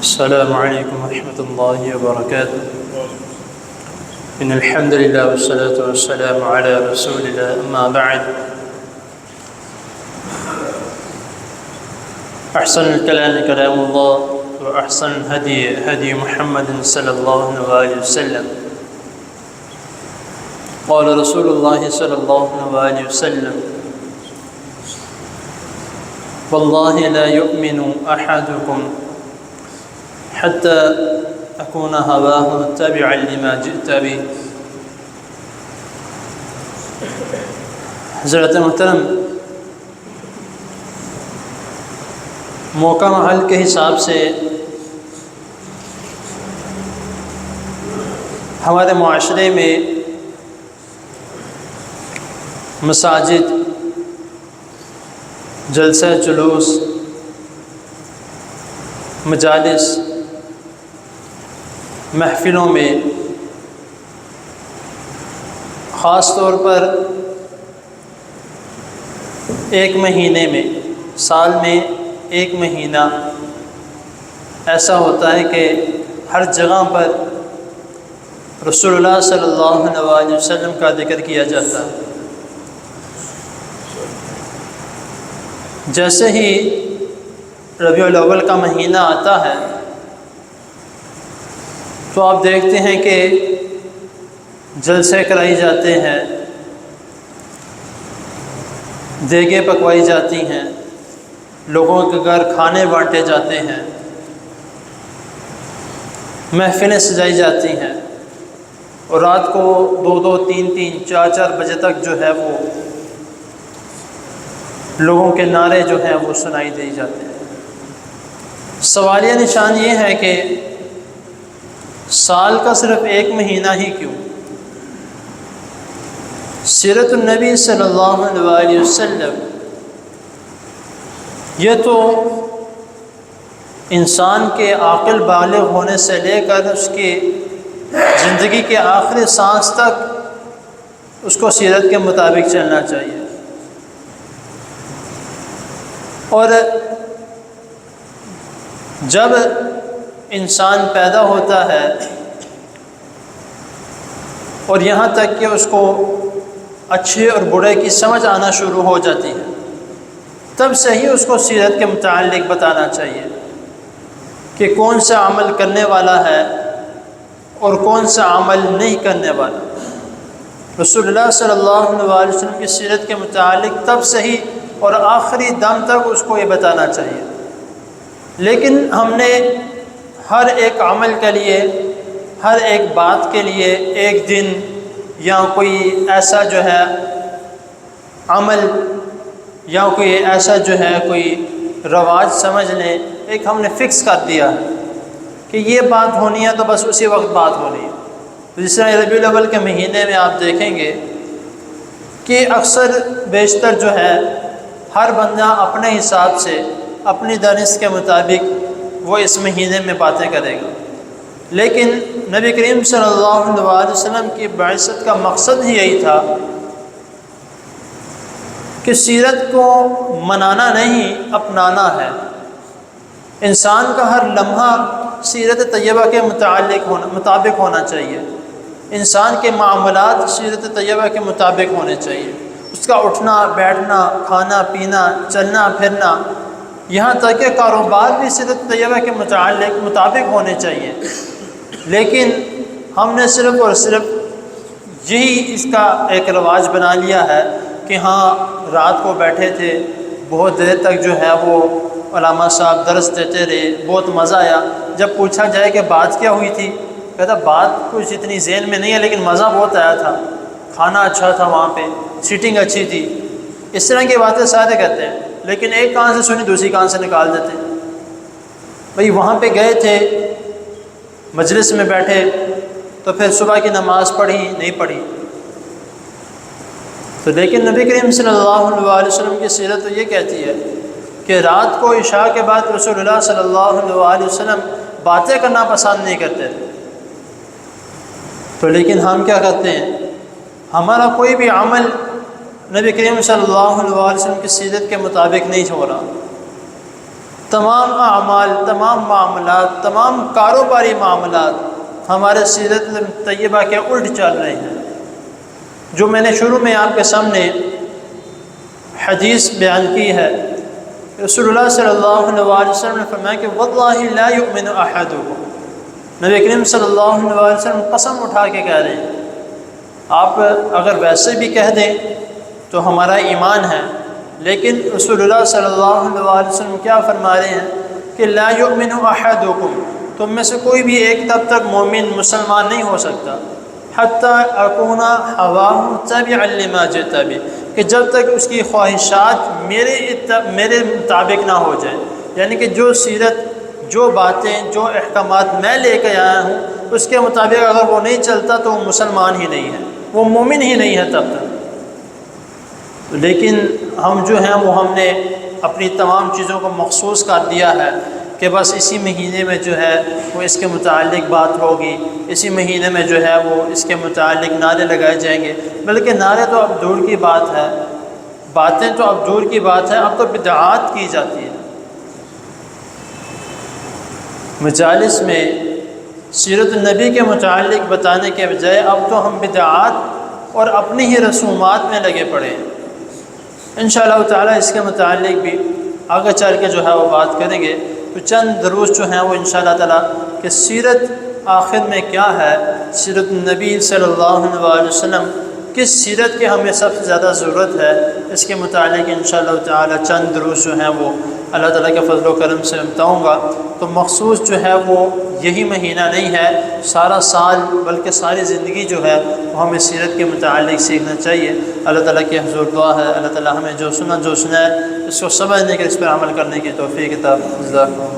السلام عليكم ورحمة الله وبركاته. إن الحمد لله والصلاة والسلام على رسول الله. أما بعد، أحسن الكلام كلام الله، وأحسن الهدي هدي محمد صلى الله عليه وسلم. قال رسول الله صلى الله عليه وسلم: والله لا يؤمن أحدكم حتى أكون هواه تبعا لما جئت به. حضرت محترم، موقع محل کے حساب سے ہمارے معاشرے میں مساجد، جلسہ جلوس، مجالس، محفلوں میں خاص طور پر ایک مہینے میں، سال میں ایک مہینہ ایسا ہوتا ہے کہ ہر جگہ پر رسول اللہ صلی اللہ علیہ وسلم کا ذکر کیا جاتا ہے. جیسے ہی ربیع الاول کا مہینہ آتا ہے تو آپ دیکھتے ہیں کہ جلسے کرائی جاتے ہیں، دیگیں پکوائی جاتی ہیں، لوگوں کے گھر کھانے بانٹے جاتے ہیں، محفلیں سجائی جاتی ہیں، اور رات کو 2-2, 3-3, 4-4 بجے تک جو ہے وہ لوگوں کے نعرے جو ہیں وہ سنائی دی جاتے ہیں. سوالیہ نشان یہ ہے کہ سال کا صرف ایک مہینہ ہی کیوں؟ سیرت النبی صلی اللہ علیہ وسلم یہ تو انسان کے عاقل بالغ ہونے سے لے کر اس کی زندگی کے آخری سانس تک اس کو سیرت کے مطابق چلنا چاہیے. اور جب انسان پیدا ہوتا ہے اور یہاں تک کہ اس کو اچھے اور برے کی سمجھ آنا شروع ہو جاتی ہے، تب سے ہی اس کو سیرت کے متعلق بتانا چاہیے کہ کون سا عمل کرنے والا ہے اور کون سا عمل نہیں کرنے والا. رسول اللہ صلی اللہ علیہ وسلم کی سیرت کے متعلق تب سے ہی اور آخری دم تک اس کو یہ بتانا چاہیے. لیکن ہم نے ہر ایک عمل کے لیے، ہر ایک بات کے لیے ایک دن یا کوئی ایسا جو ہے عمل یا کوئی ایسا جو ہے کوئی رواج سمجھ لیں، ایک ہم نے فکس کر دیا ہے کہ یہ بات ہونی ہے تو بس اسی وقت بات ہونی ہے. جس طرح ربیع الاول کے مہینے میں آپ دیکھیں گے کہ اکثر بیشتر جو ہے ہر بندہ اپنے حساب سے، اپنی دانش کے مطابق وہ اس مہینے میں باتیں کرے گا. لیکن نبی کریم صلی اللہ علیہ وسلم کی بعثت کا مقصد ہی یہی تھا کہ سیرت کو منانا نہیں، اپنانا ہے. انسان کا ہر لمحہ سیرت طیبہ کے مطابق ہونا چاہیے. انسان کے معاملات سیرت طیبہ کے مطابق ہونے چاہیے. اس کا اٹھنا بیٹھنا، کھانا پینا، چلنا پھرنا، یہاں تک کہ کاروبار بھی سیرت طیبہ کے مطابق ہونے چاہیے. لیکن ہم نے صرف اور صرف یہی اس کا ایک رواج بنا لیا ہے کہ ہاں رات کو بیٹھے تھے، بہت دیر تک جو ہے وہ علامہ صاحب درس دیتے رہے، بہت مزہ آیا. جب پوچھا جائے کہ بات کیا ہوئی تھی، کہتا بات کچھ اتنی ذہن میں نہیں ہے لیکن مزہ بہت آیا تھا، کھانا اچھا تھا، وہاں پہ سیٹنگ اچھی تھی. اس طرح کی باتیں سارے کہتے ہیں، لیکن ایک کان سے سنی دوسری کان سے نکال دیتے ہیں. بھئی وہاں پہ گئے تھے، مجلس میں بیٹھے، تو پھر صبح کی نماز پڑھی نہیں پڑھی. تو لیکن نبی کریم صلی اللہ علیہ وسلم کی سیرت تو یہ کہتی ہے کہ رات کو عشاء کے بعد رسول اللہ صلی اللہ علیہ وسلم باتیں کرنا پسند نہیں کرتے تھے. تو لیکن ہم کیا کرتے ہیں، ہمارا کوئی بھی عمل نبی کریم صلی اللہ علیہ وسلم کی سیرت کے مطابق نہیں ہو رہا. تمام اعمال، تمام معاملات، تمام کاروباری معاملات ہمارے سیرت طیبہ کے الٹ چل رہے ہیں۔ جو میں نے شروع میں آپ کے سامنے حدیث بیان کی ہے، رسول اللہ صلی اللہ علیہ وسلم نے فرمایا کہ واللہ لا یؤمن احدکم، نبی کریم صلی اللہ علیہ وسلم قسم اٹھا کے کہہ رہے ہیں، آپ اگر ویسے بھی کہہ دیں تو ہمارا ایمان ہے، لیکن رسول اللہ صلی اللہ علیہ وسلم کیا فرما رہے ہیں کہ لا یؤمن احدکم، تم میں سے کوئی بھی ایک تب تک مومن مسلمان نہیں ہو سکتا حتی اکون ہواہ تابعا لما جئت بہ، کہ جب تک اس کی خواہشات میرے مطابق نہ ہو جائیں، یعنی کہ جو سیرت، جو باتیں، جو احکامات میں لے کے آیا ہوں اس کے مطابق اگر وہ نہیں چلتا تو وہ مسلمان ہی نہیں ہے، وہ مومن ہی نہیں ہے تب تک۔ لیکن ہم جو ہیں وہ ہم نے اپنی تمام چیزوں کو مخصوص کر دیا ہے کہ بس اسی مہینے میں جو ہے وہ اس کے متعلق بات ہوگی، اسی مہینے میں جو ہے وہ اس کے متعلق نعرے لگائے جائیں گے، بلکہ نعرے تو اب دور کی بات ہے، باتیں تو اب دور کی بات ہے، اب تو بدعات کی جاتی ہے۔ مجالس میں سیرت النبی کے متعلق بتانے کے بجائے اب تو ہم بدعات اور اپنی ہی رسومات میں لگے پڑے ہیں۔ انشاءاللہ تعالیٰ اس کے متعلق بھی آگے چل کے جو ہے وہ بات کریں گے، تو چند دروس جو ہیں وہ انشاءاللہ تعالیٰ کہ سیرت آخر میں کیا ہے، سیرت النبی صلی اللہ علیہ وسلم کس سیرت کی ہمیں سب سے زیادہ ضرورت ہے، اس کے متعلق انشاءاللہ تعالیٰ چند دروس جو ہیں وہ اللہ تعالیٰ کے فضل و کرم سے بتاؤں گا۔ تو مخصوص جو ہے وہ یہی مہینہ نہیں ہے، سارا سال بلکہ ساری زندگی جو ہے وہ ہمیں سیرت کے متعلق سیکھنا چاہیے۔ اللہ تعالیٰ کی حضور دعا ہے اللہ تعالیٰ ہمیں جو سنا ہے اس کو سمجھنے کے، اس پر عمل کرنے کی توفیق عطا فرمائے۔